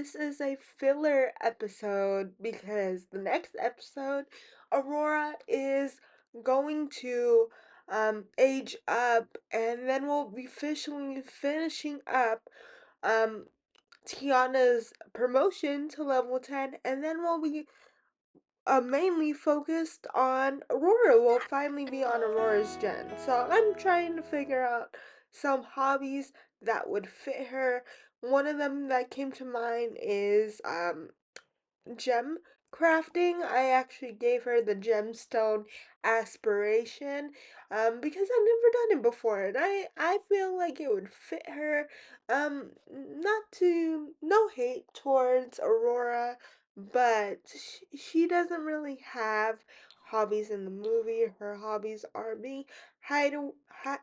this is a filler episode because the next episode, Aurora is going to age up, and then we'll be officially finishing up um Tiana's promotion to level 10, and then we'll be mainly focused on Aurora. We'll finally be on Aurora's gen. So I'm trying to figure out some hobbies that would fit her. One of them that came to mind is gem crafting. I actually gave her the gemstone aspiration because I've never done it before, and I feel like it would fit her. Not to no hate towards Aurora, but she doesn't really have hobbies in the movie. Her hobbies are being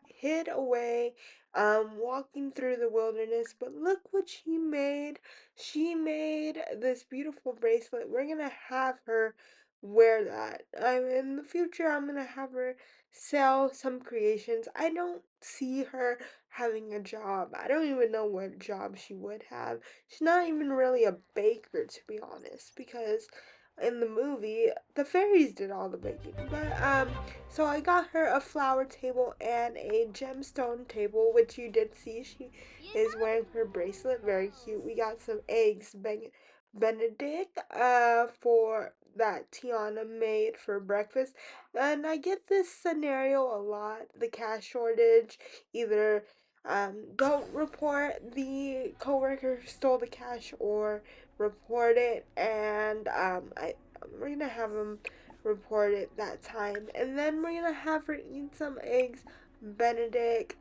hid away, walking through the wilderness. But look what she made. She made this beautiful bracelet. We're gonna have her wear that. In the future, I'm gonna have her sell some creations. I don't see her having a job. I don't even know what job she would have. She's not even really a baker, to be honest, because in the movie, the fairies did all the baking. But so I got her a flower table and a gemstone table, which you did see. She is wearing her bracelet, very cute. We got some eggs Benedict for that Tiana made for breakfast. And I get this scenario a lot, the cash shortage. Either don't report the coworker who stole the cash, or report it, and we're gonna have him report it that time, and then we're gonna have her eat some eggs Benedict.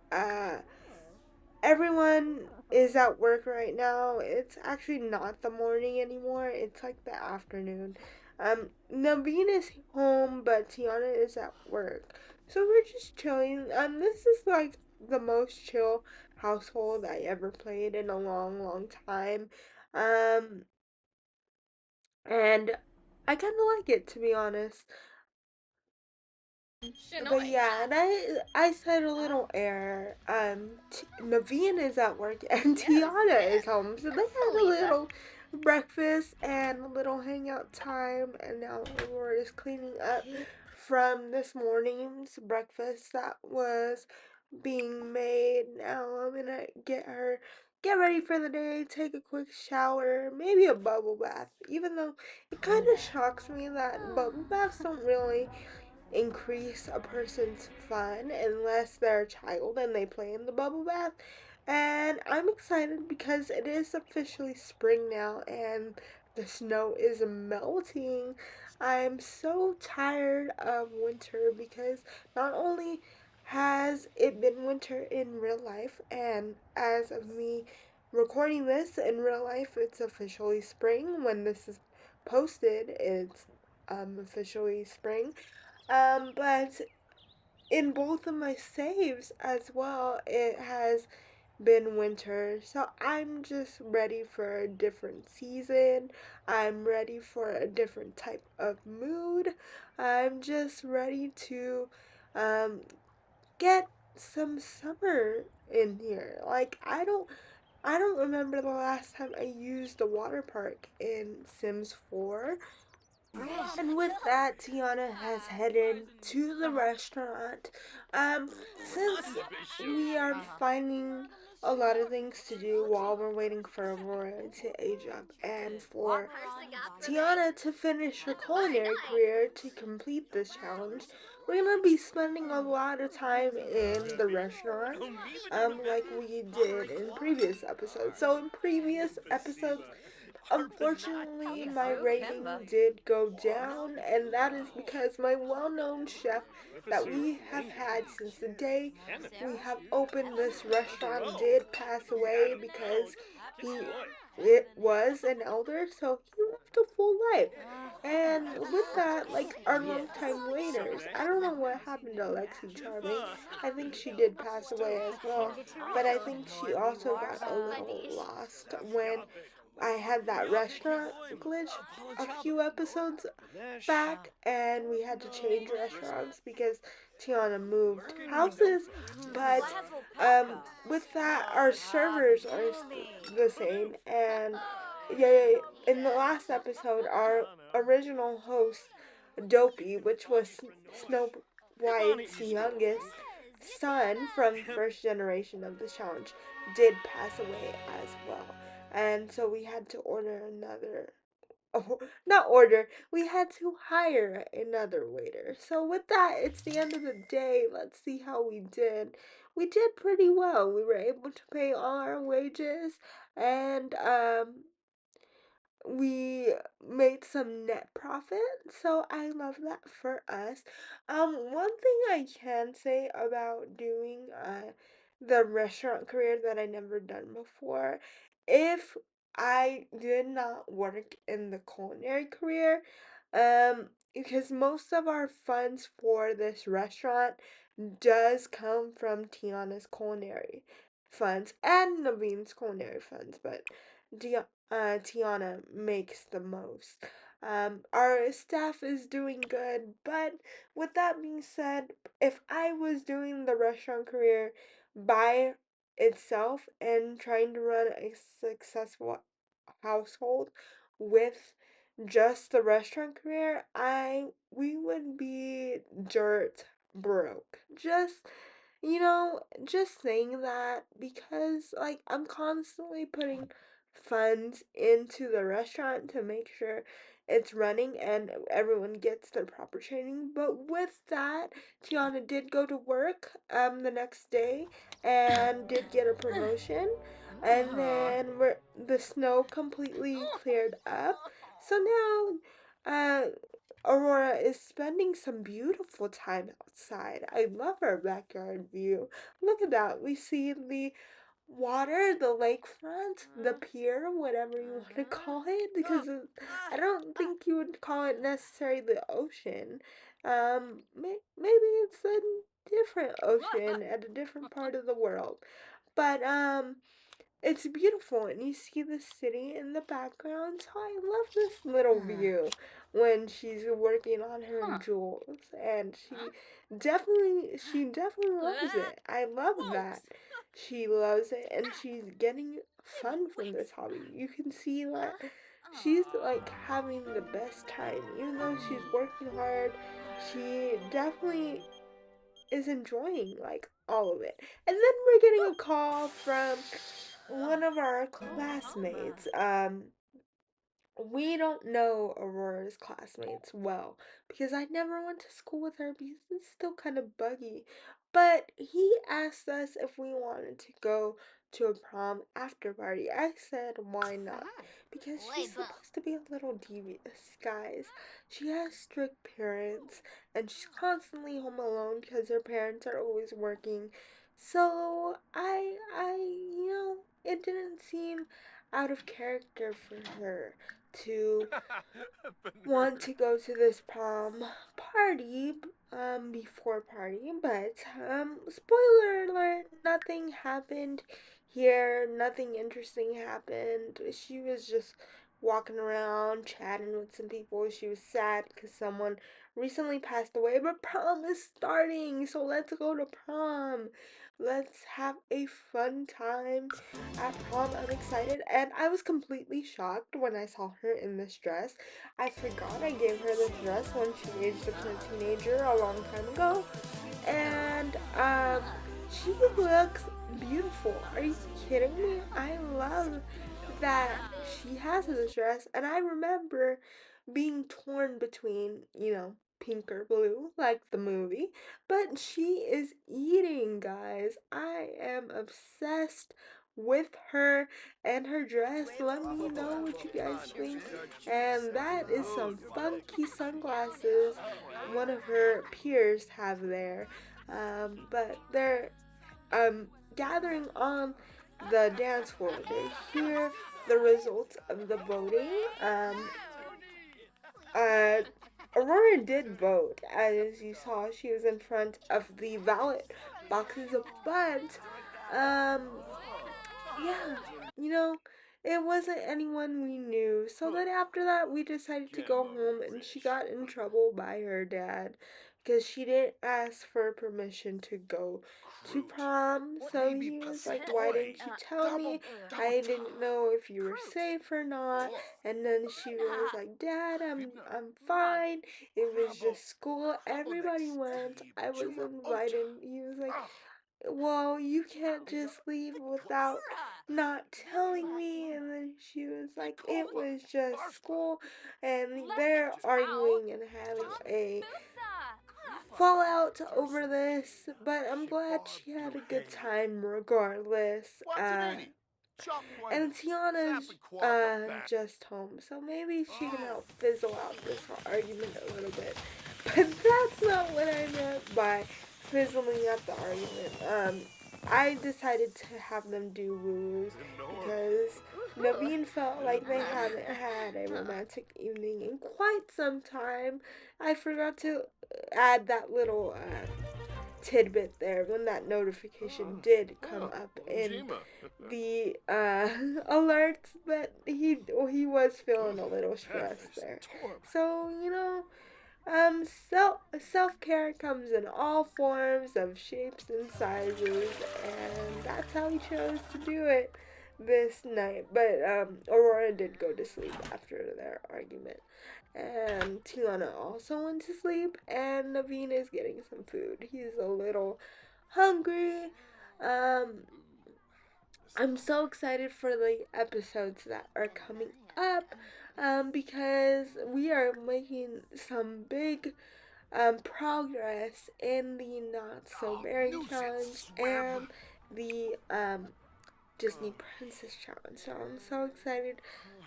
Everyone is at work right now. It's actually not the morning anymore. It's like the afternoon. Naveen is home, but Tiana is at work. So we're just chilling. This is like the most chill household I ever played in a long, long time. Um, and I kind of like it, to be honest. But yeah, and I said a little error. Naveen is at work and Tiana is home, so they had a little breakfast and a little hangout time, and now we're just cleaning up from this morning's breakfast that was being made. Now I'm gonna get ready for the day, take a quick shower, maybe a bubble bath. Even though it kind of shocks me that bubble baths don't really increase a person's fun unless they're a child and they play in the bubble bath. And I'm excited because it is officially spring now and the snow is melting. I'm so tired of winter because not only has it been winter in real life, and as of me recording this in real life, it's officially spring. When this is posted, it's officially spring. But in both of my saves as well, it has been winter. So I'm just ready for a different season. I'm ready for a different type of mood. I'm just ready to um, get some summer in here. Like I don't remember the last time I used the water park in Sims 4. And with that, Tiana has headed to the restaurant. Since we are finding a lot of things to do while we're waiting for Aurora to age up and for Tiana to finish her culinary career to complete this challenge, we're gonna be spending a lot of time in the restaurant, like we did in previous episodes. So in previous episodes, unfortunately, my rating did go down, and that is because my well known chef that we have had since the day we have opened this restaurant did pass away because he it was an elder, so he lived a full life. And with that, like our longtime waiters, I don't know what happened to Lexi Charming. I think she did pass away as well, but I think she also got a little lost when I had that restaurant glitch a few episodes back, and we had to change restaurants because Tiana moved houses. But with that, our servers are the same, and yeah, in the last episode, our original host, Dopey, which was Snow White's youngest son from first generation of the challenge, did pass away as well. And so we had to order another, oh, not order, we had to hire another waiter. So with that, it's the end of the day. Let's see how we did. We did pretty well. We were able to pay all our wages, and we made some net profit, so I love that for us. One thing I can say about doing the restaurant career that I never done before, if I did not work in the culinary career, because most of our funds for this restaurant does come from Tiana's culinary funds and Naveen's culinary funds, but Tiana makes the most. Our staff is doing good, but with that being said, if I was doing the restaurant career by itself and trying to run a successful household with just the restaurant career, I we would be dirt broke. Just saying that because like I'm constantly putting funds into the restaurant to make sure it's running and everyone gets their proper training. But with that, Tiana did go to work the next day and did get a promotion. And then the snow completely cleared up. So now Aurora is spending some beautiful time outside. I love our backyard view. Look at that. We see the water, the lakefront, the pier, whatever you want to call it, because I don't think you would call it necessarily the ocean. Maybe it's a different ocean at a different part of the world. But it's beautiful, and you see the city in the background. So I love this little view when she's working on her jewels, and she definitely loves it. I love that she loves it, and she's getting fun from this hobby. You can see that she's like having the best time, even though she's working hard. She definitely is enjoying like all of it. And then we're getting a call from one of our classmates. We don't know Aurora's classmates well because I never went to school with her because it's still kind of buggy. But he asked us if we wanted to go to a prom after party. I said, why not? Because she's supposed to be a little devious, guys. She has strict parents and she's constantly home alone because her parents are always working. So it didn't seem out of character for her to want to go to this prom party, before party, but, spoiler alert, nothing happened here, nothing interesting happened. She was just walking around, chatting with some people. She was sad because someone recently passed away, but prom is starting, so let's go to prom. Let's have a fun time at prom. I'm excited, and I was completely shocked when I saw her in this dress. I forgot I gave her this dress when she aged up to a teenager a long time ago, and she looks beautiful. Are you kidding me? I love that she has this dress, and I remember being torn between, pink or blue, like the movie, but she is eating, guys. I am obsessed with her and her dress. Let me know what you guys think. And that is some funky sunglasses one of her peers have there. But they're gathering on the dance floor. They hear the results of the voting. Uh, Aurora did vote. As you saw, she was in front of the ballot boxes, but um, yeah, you know, it wasn't anyone we knew. So then after that, we decided to go home, and she got in trouble by her dad because she didn't ask for permission to go to Crude. prom. What So may be he was like, "Why pastoy? didn't you tell me? Double I ta. didn't know if you were Crude. safe or not." Oh. And then she was like, "Dad, Vibna. I'm fine. It was Crabble. just school. Crabble Everybody next. went. I was Juma ota. invited." He was like, Ah. "Well, you can't just leave without not telling me." And then she was like, "It was just school." And they're arguing and having a fallout over this, but I'm glad she had a good time regardless. And Tiana's just home, so maybe she can help fizzle out this argument a little bit. But that's not what I meant by fizzling out the argument. I decided to have them do woos because Naveen felt like they haven't had a romantic evening in quite some time. I forgot to add that little tidbit there when that notification did come up in the alerts, but he was feeling a little stressed there. So self care comes in all forms of shapes and sizes, and that's how he chose to do it this night. But Aurora did go to sleep after their argument, and Tiana also went to sleep, and Naveen is getting some food. He's a little hungry. Um, I'm so excited for the episodes that are coming up, because we are making some big progress in the Not So Berry Challenge and the Disney Princess Challenge. So I'm so excited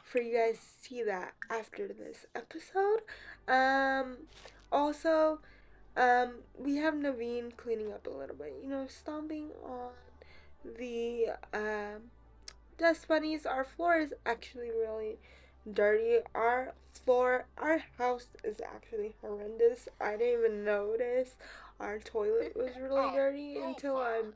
for you guys to see that after this episode. Also, we have Naveen cleaning up a little bit, stomping on the dust bunnies. Our floor is actually really dirty. Our house is actually horrendous. I didn't even notice our toilet was really dirty until I'm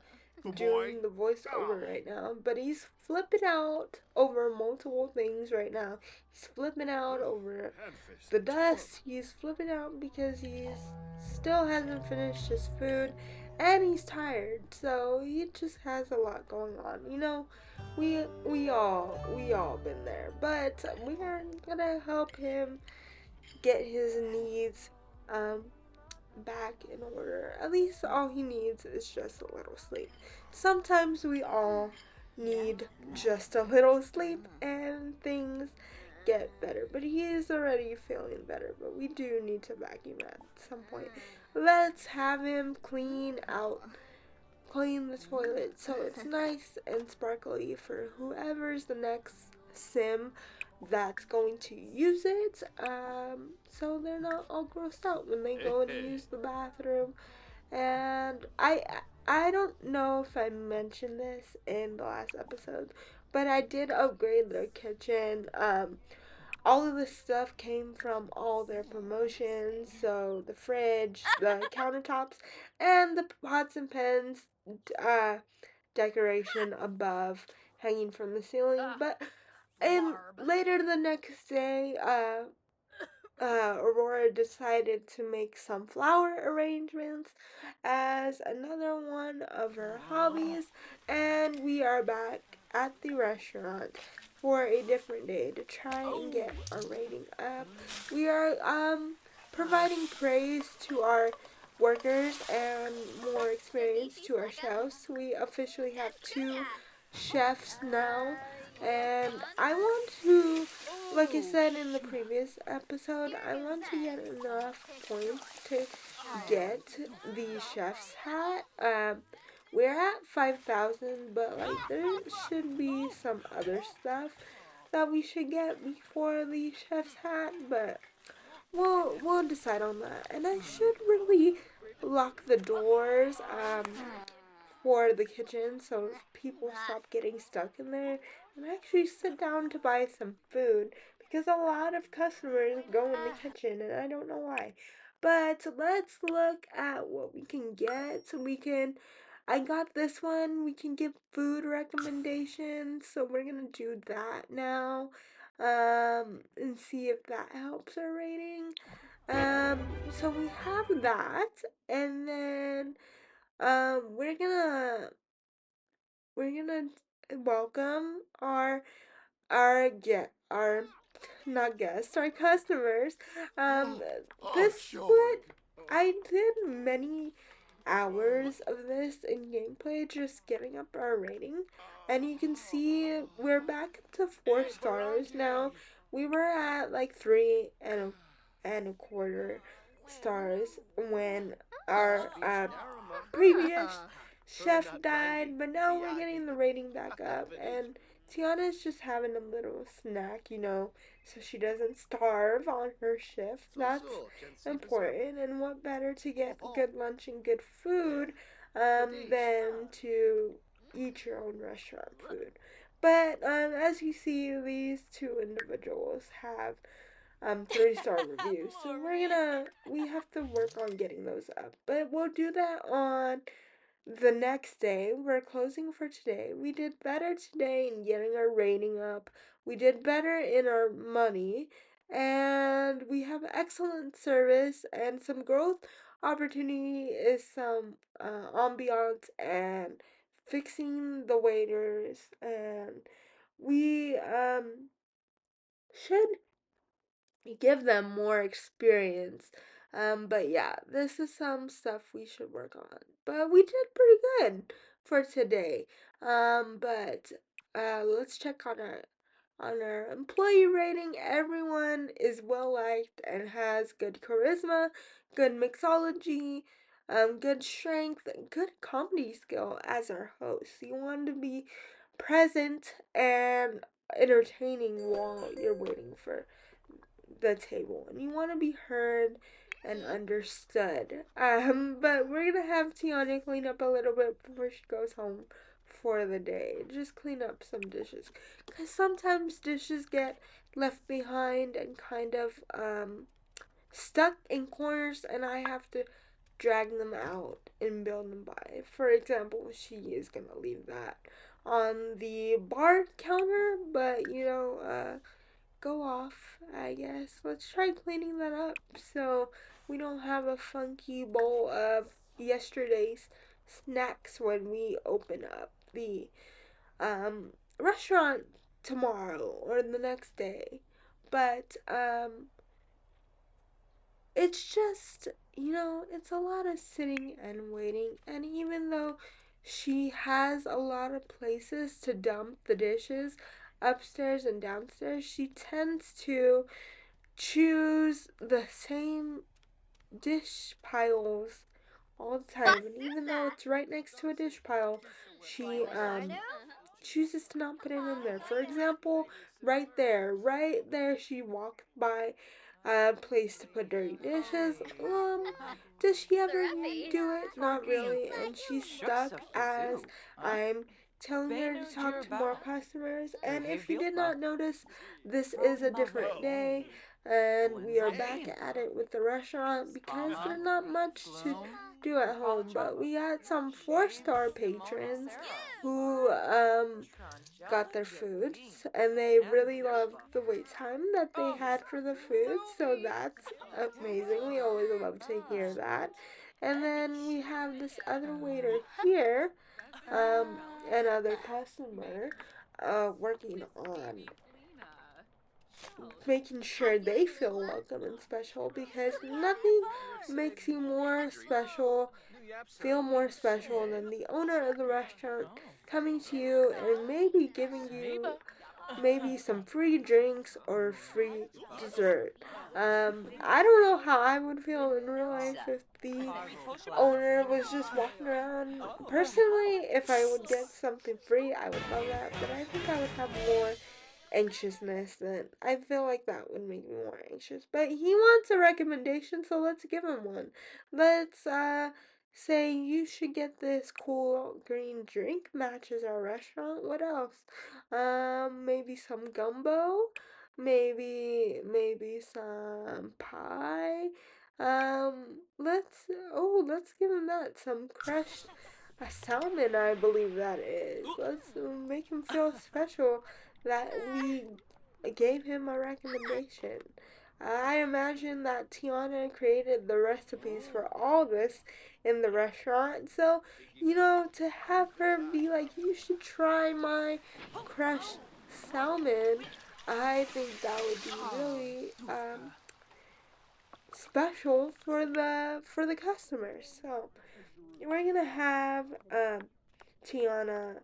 doing the voiceover right now. But he's flipping out over multiple things right now. He's flipping out over the dust. He's flipping out because he's still hasn't finished his food and he's tired. So he just has a lot going on. We all been there, but we are gonna help him get his needs um back in order. At least all he needs is just a little sleep. Sometimes we all need just a little sleep and things get better. But he is already feeling better, but we do need to vacuum at some point. Let's have him clean the toilet so it's nice and sparkly for whoever's the next sim that's going to use it, so they're not all grossed out when they go and use the bathroom. And I don't know if I mentioned this in the last episode, but I did upgrade their kitchen. All of this stuff came from all their promotions, so the fridge, the countertops, and the pots and pans uh, decoration above hanging from the ceiling. But later the next day, Aurora decided to make some flower arrangements as another one of her hobbies, and we are back at the restaurant for a different day to try and get our rating up. We are providing praise to our workers and more experience to our chefs. We officially have two chefs now, and I want to, like I said in the previous episode, I want to get enough points to get the chef's hat. We're at 5,000, but like there should be some other stuff that we should get before the chef's hat, but we'll decide on that. And I should really lock the doors for the kitchen so people stop getting stuck in there and actually sit down to buy some food, because a lot of customers go in the kitchen and I don't know why. But let's look at what we can get. I got this one. We can give food recommendations, so we're gonna do that now, and see if that helps our rating. So we have that, and then we're gonna welcome our get our not guests, our customers. Um, Oh, this sure. split, I did many hours of this in gameplay, just getting up our rating, and you can see we're back up to 4 stars now. We were at like 3 and a quarter stars when our previous chef died, but now we're getting the rating back up, and Tiana's just having a little snack, so she doesn't starve on her shift. That's important, and what better to get good lunch and good food than to eat your own restaurant food. But as you see, these two individuals have 3-star reviews, so we have to work on getting those up. But we'll do that on the next day. We're closing for today. We did better today in getting our rating up. We did better in our money. And we have excellent service and some growth opportunity is some ambiance and fixing the waiters. And we should give them more experience. But yeah, this is some stuff we should work on. But we did pretty good for today. But let's check on our employee rating. Everyone is well liked and has good charisma, good mixology, good strength, good comedy skill as our host. You want to be present and entertaining while you're waiting for the table, and you want to be heard and understood. But we're gonna have Tiana clean up a little bit before she goes home for the day. Just clean up some dishes, cause sometimes dishes get left behind and kind of stuck in corners, and I have to drag them out and build them by. For example, she is gonna leave that on the bar counter, but go off, I guess. Let's try cleaning that up so we don't have a funky bowl of yesterday's snacks when we open up the restaurant tomorrow or the next day. But it's just, it's a lot of sitting and waiting, and even though she has a lot of places to dump the dishes upstairs and downstairs, she tends to choose the same dish piles all the time. And even though it's right next to a dish pile, she chooses to not put it in there. For example, right there, she walked by a place to put dirty dishes. Does she ever do it? Not really. And she's stuck as I'm telling her to talk to more customers. And if you did not notice, this is a different day. And we are back at it with the restaurant because there's not much to do at home. But we got some 4-star patrons who got their food, and they really loved the wait time that they had for the food, so that's amazing. We always love to hear that. And then we have this other waiter here, another customer, working on making sure they feel welcome and special, because nothing makes you more special, feel more special than the owner of the restaurant coming to you and maybe giving you maybe some free drinks or free dessert. I don't know how I would feel in real life if the owner was just walking around. Personally, if I would get something free, I would love that, but I think I would have more anxiousness, then I feel like that would make me more anxious. But he wants a recommendation, so let's give him one. Let's say you should get this cool green drink, matches our restaurant. What else? Maybe some gumbo, maybe some pie. Let's give him that. Some crushed a salmon, I believe that is. Let's make him feel special that we gave him a recommendation. I imagine that Tiana created the recipes for all this in the restaurant. So, to have her be like, you should try my crushed salmon, I think that would be really special for the customers. So we're gonna have Tiana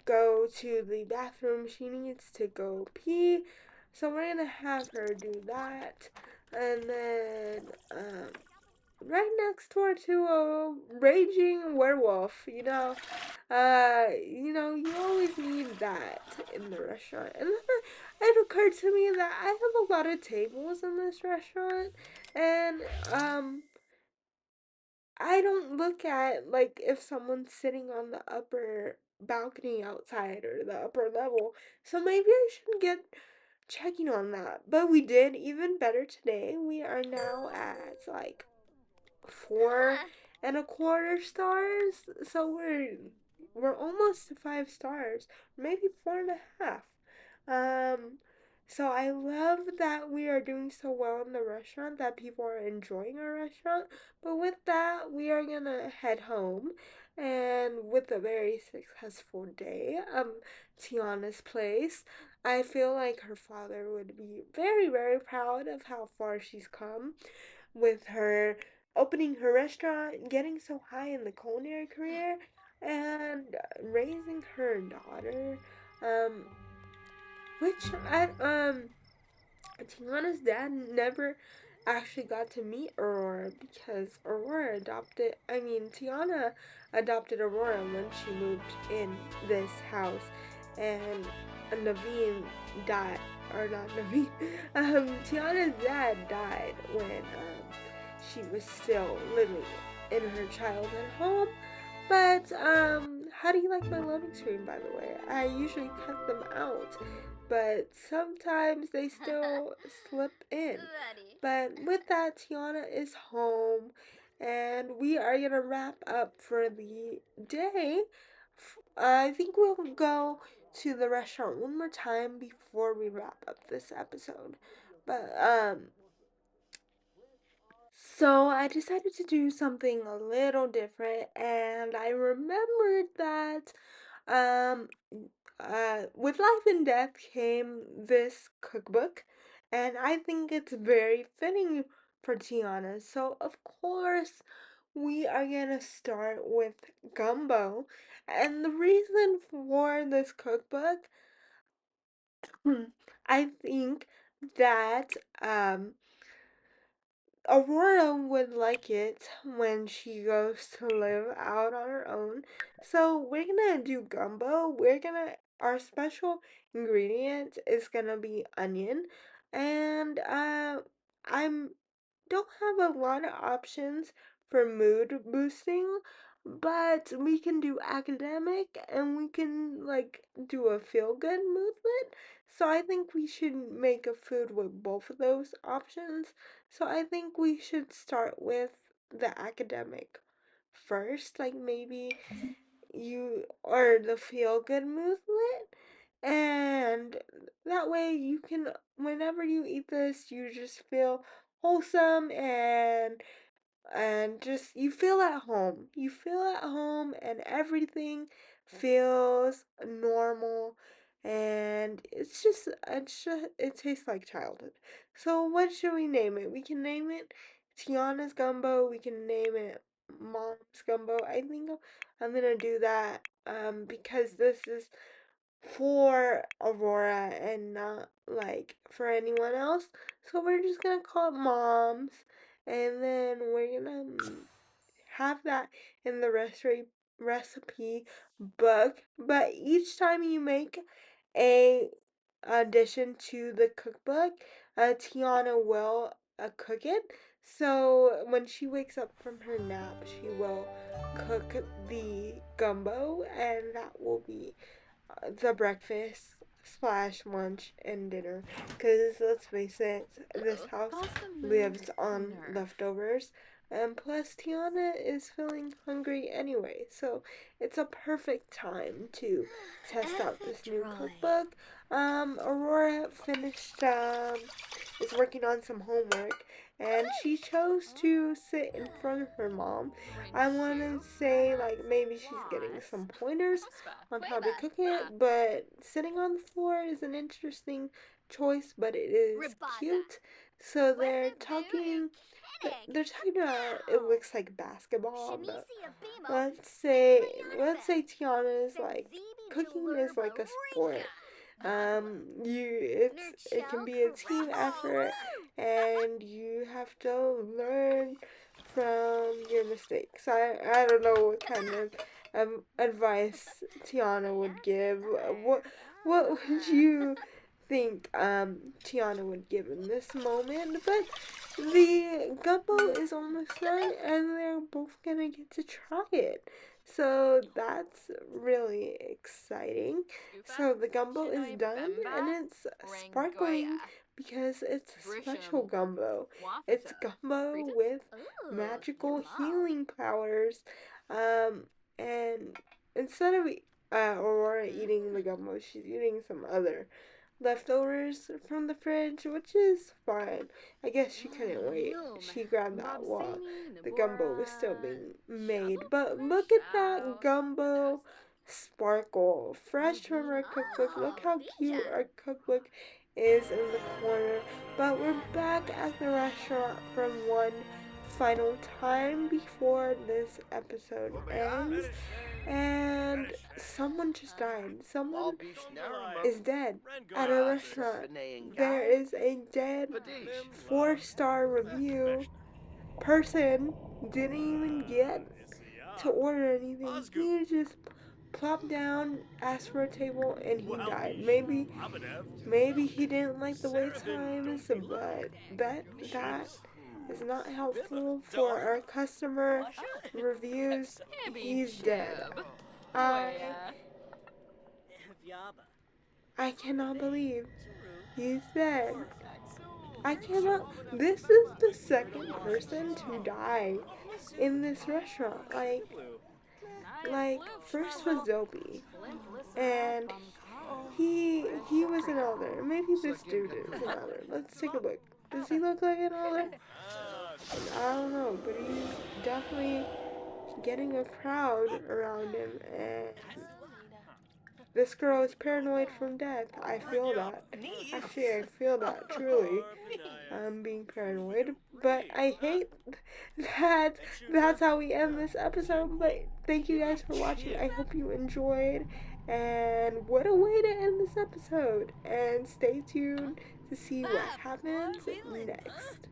go to the bathroom. She needs to go pee. So we're gonna have her do that. And then, right next door to a raging werewolf, you always need that in the restaurant. And then it occurred to me that I have a lot of tables in this restaurant, and I don't look at like if someone's sitting on the upper balcony outside or the upper level. So maybe I should get checking on that. But we did even better today. We are now at like 4.25 stars. So we're almost to 5 stars. Maybe 4.5. Um, so I love that we are doing so well in the restaurant, that people are enjoying our restaurant. But with that, we are gonna head home. And with a very successful day, Tiana's place, I feel like her father would be very, very proud of how far she's come with her opening her restaurant, getting so high in the culinary career, and raising her daughter. Um, which I Tiana's dad never actually got to meet Aurora because Tiana adopted Aurora when she moved in this house, and Naveen died, or not Naveen, Tiana's dad died when she was still living in her childhood home. But how do you like my loading screen, by the way? I usually cut them out, but sometimes they still slip in. But with that, Tiana is home, and we are gonna wrap up for the day. I think we'll go to the restaurant one more time before we wrap up this episode. But so I decided to do something a little different, and I remembered that um, with life and death came this cookbook, and I think it's very fitting for Tiana. So of course we are gonna start with gumbo, and the reason for this cookbook, I think that Aurora would like it when she goes to live out on her own. So we're gonna do gumbo. Our special ingredient is gonna be onion, and I'm don't have a lot of options for mood boosting, but we can do academic and we can like do a feel good movement. So I think we should make a food with both of those options. So I think we should start with the academic first, like maybe you or the feel good movement, and that way you can, whenever you eat this, you just feel wholesome, and just you feel at home. You feel at home, and everything feels normal, and it tastes like childhood. So what should we name it? We can name it Tiana's Gumbo. We can name it Mom's Gumbo. I think I'm gonna do that because this is for Aurora and not like for anyone else. So we're just gonna call it Mom's, and then we're gonna have that in the recipe book. But each time you make a addition to the cookbook, Tiana will cook it. So when she wakes up from her nap, she will cook the gumbo, and that will be the breakfast slash lunch and dinner. Because let's face it, this house lives on leftovers. And plus, Tiana is feeling hungry anyway, so it's a perfect time to test out this new cookbook. Aurora finished, is working on some homework, and she chose to sit in front of her mom. I want to say, like, maybe she's getting some pointers on how to cook it, but sitting on the floor is an interesting choice, but it is cute. So they're talking about, it looks like basketball, but let's say Tiana is like, cooking is like a sport. It can be a team effort, and you have to learn from your mistakes. I don't know what kind of advice Tiana would give. What would you think Tiana would give in this moment? But the gumbo is almost done, and they're both gonna get to try it. So that's really exciting. So the gumbo is done, and it's sparkling because it's a special gumbo. It's gumbo with magical healing powers. And instead of Aurora eating the gumbo, she's eating some other leftovers from the fridge, which is fine. I guess she couldn't wait. She grabbed that while the gumbo was still being made. But look at that gumbo sparkle. Fresh from our cookbook. Look how cute our cookbook is in the corner. But we're back at the restaurant from one final time before this episode ends. And someone just died. Someone is dead at a restaurant. There is a dead 4-star review person. Didn't even get to order anything. He just plopped down, asked for a table, and he died. Maybe he didn't like the wait times, but that is not helpful for our customer reviews. He's dead. I I cannot believe he's dead. I cannot. This is the second person to die in this restaurant. First was Dopey, and he was an elder. Maybe this dude is an elder. Let's take a look. Does he look like an elder? I don't know, but he's definitely getting a crowd around him, and this girl is paranoid from death. I feel that. Actually, I feel that, truly. I'm being paranoid. But I hate that that's how we end this episode. But thank you guys for watching. I hope you enjoyed. And what a way to end this episode. And stay tuned to see what happens next.